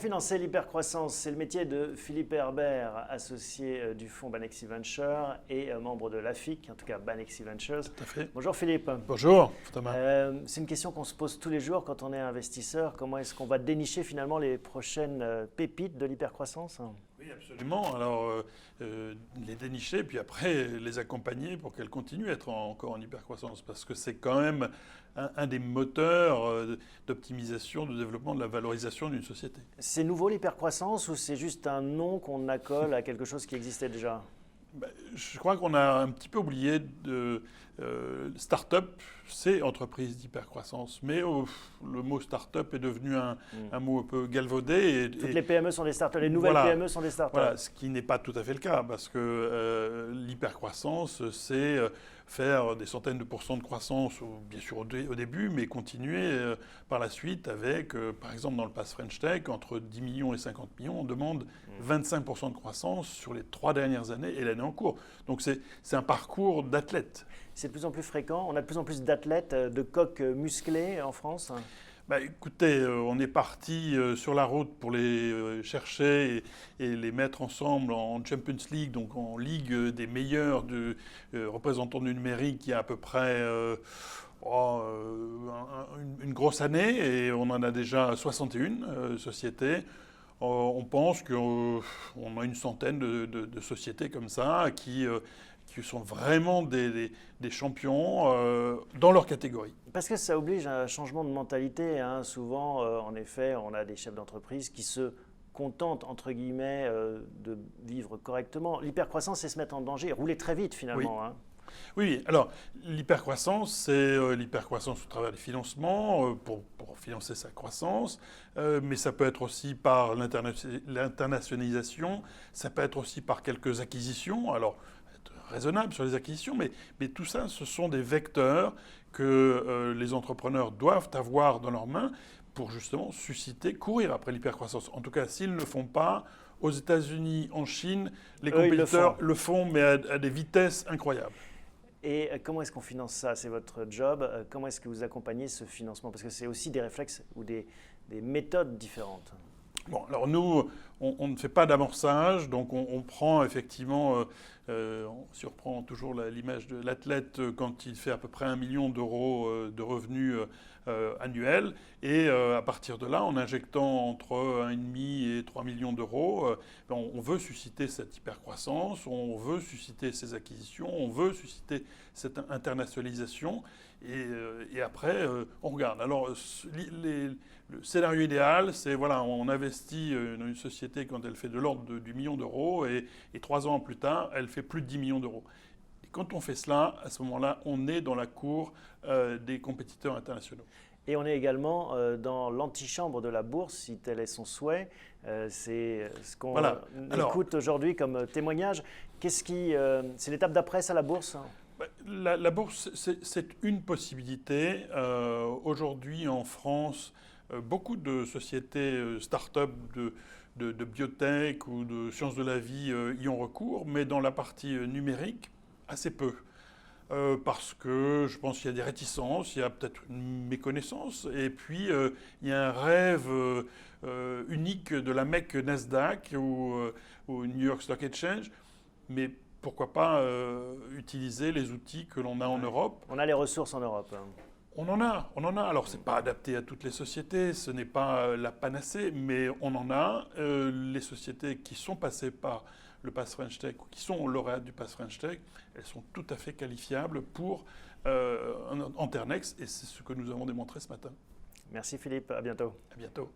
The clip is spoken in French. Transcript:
financer l'hypercroissance, c'est le métier de Philippe Herbert, associé du fonds Banexi Venture et membre de l'AFIC, en tout cas Banexi Ventures. Tout à fait. Bonjour Philippe. Bonjour Thomas. C'est une question qu'on se pose tous les jours quand on est investisseur. Comment est-ce qu'on va dénicher finalement les prochaines pépites de l'hypercroissance ? Oui, absolument. Alors, les dénicher, puis après les accompagner pour qu'elles continuent à être encore en hypercroissance, parce que c'est quand même un des moteurs d'optimisation, de développement, de la valorisation d'une société. C'est nouveau l'hypercroissance ou c'est juste un nom qu'on accole à quelque chose qui existait déjà ? Je crois qu'on a un petit peu oublié de start-up, c'est entreprise d'hypercroissance. Mais le mot start-up est devenu un mot un peu galvaudé. Toutes les PME sont des start-up, les nouvelles PME sont des start-up. Voilà, ce qui n'est pas tout à fait le cas, parce que l'hypercroissance, c'est faire des centaines de pourcents de croissance, bien sûr au début, mais continuer par la suite avec, par exemple dans le Pass French Tech, entre 10 millions et 50 millions, on demande 25% de croissance sur les 3 dernières années et l'année en cours. Donc c'est un parcours d'athlète. C'est de plus en plus fréquent. On a de plus en plus d'athlètes, de coqs musclés en France. Écoutez, on est parti sur la route pour les chercher et les mettre ensemble en Champions League, donc en ligue des meilleurs représentants du numérique il y a à peu près une grosse année, et on en a déjà 61 sociétés. On pense qu'on a une centaine de sociétés comme ça qui sont vraiment des champions dans leur catégorie. Parce que ça oblige à un changement de mentalité. Souvent, en effet, on a des chefs d'entreprise qui se contentent, entre guillemets, de vivre correctement. L'hypercroissance, c'est se mettre en danger, rouler très vite finalement. Oui. Oui, alors l'hypercroissance, c'est l'hypercroissance au travers des financements pour financer sa croissance, mais ça peut être aussi par l'internationalisation, ça peut être aussi par quelques acquisitions, alors être raisonnable sur les acquisitions, mais tout ça, ce sont des vecteurs que les entrepreneurs doivent avoir dans leurs mains pour justement courir après l'hypercroissance. En tout cas, s'ils ne le font pas, aux États-Unis, en Chine, les compétiteurs le font, mais à des vitesses incroyables. Et comment est-ce qu'on finance ça ? C'est votre job. Comment est-ce que vous accompagnez ce financement ? Parce que c'est aussi des réflexes ou des méthodes différentes. Bon, alors nous, on ne fait pas d'amorçage, donc on prend effectivement, si on reprend toujours l'image de l'athlète quand il fait à peu près 1 million d'euros de revenus annuels, et à partir de là, en injectant entre 1,5 et 3 millions d'euros, on veut susciter cette hypercroissance, on veut susciter ces acquisitions, on veut susciter cette internationalisation, et après, on regarde. Alors, le scénario idéal, c'est voilà, on investit dans une société quand elle fait de l'ordre du million d'euros, et 3 ans plus tard, elle fait plus de 10 millions d'euros. Et quand on fait cela, à ce moment-là, on est dans la cour des compétiteurs internationaux. Et on est également dans l'antichambre de la bourse, si tel est son souhait. C'est ce qu'on écoute aujourd'hui comme témoignage. C'est l'étape d'après, ça, la bourse ? La bourse, c'est une possibilité. Aujourd'hui, en France, beaucoup de sociétés start-up de biotech ou de sciences de la vie y ont recours, mais dans la partie numérique, assez peu. Parce que je pense qu'il y a des réticences, il y a peut-être une méconnaissance, et puis il y a un rêve unique de la Mecque Nasdaq ou New York Stock Exchange, mais pourquoi pas utiliser les outils que l'on a en Europe. On a les ressources en Europe. On en a. Alors, ce n'est pas adapté à toutes les sociétés, ce n'est pas la panacée, mais on en a. Les sociétés qui sont passées par le Pass French Tech ou qui sont lauréates du Pass French Tech, elles sont tout à fait qualifiables pour Anternex, et c'est ce que nous avons démontré ce matin. Merci Philippe, à bientôt. À bientôt.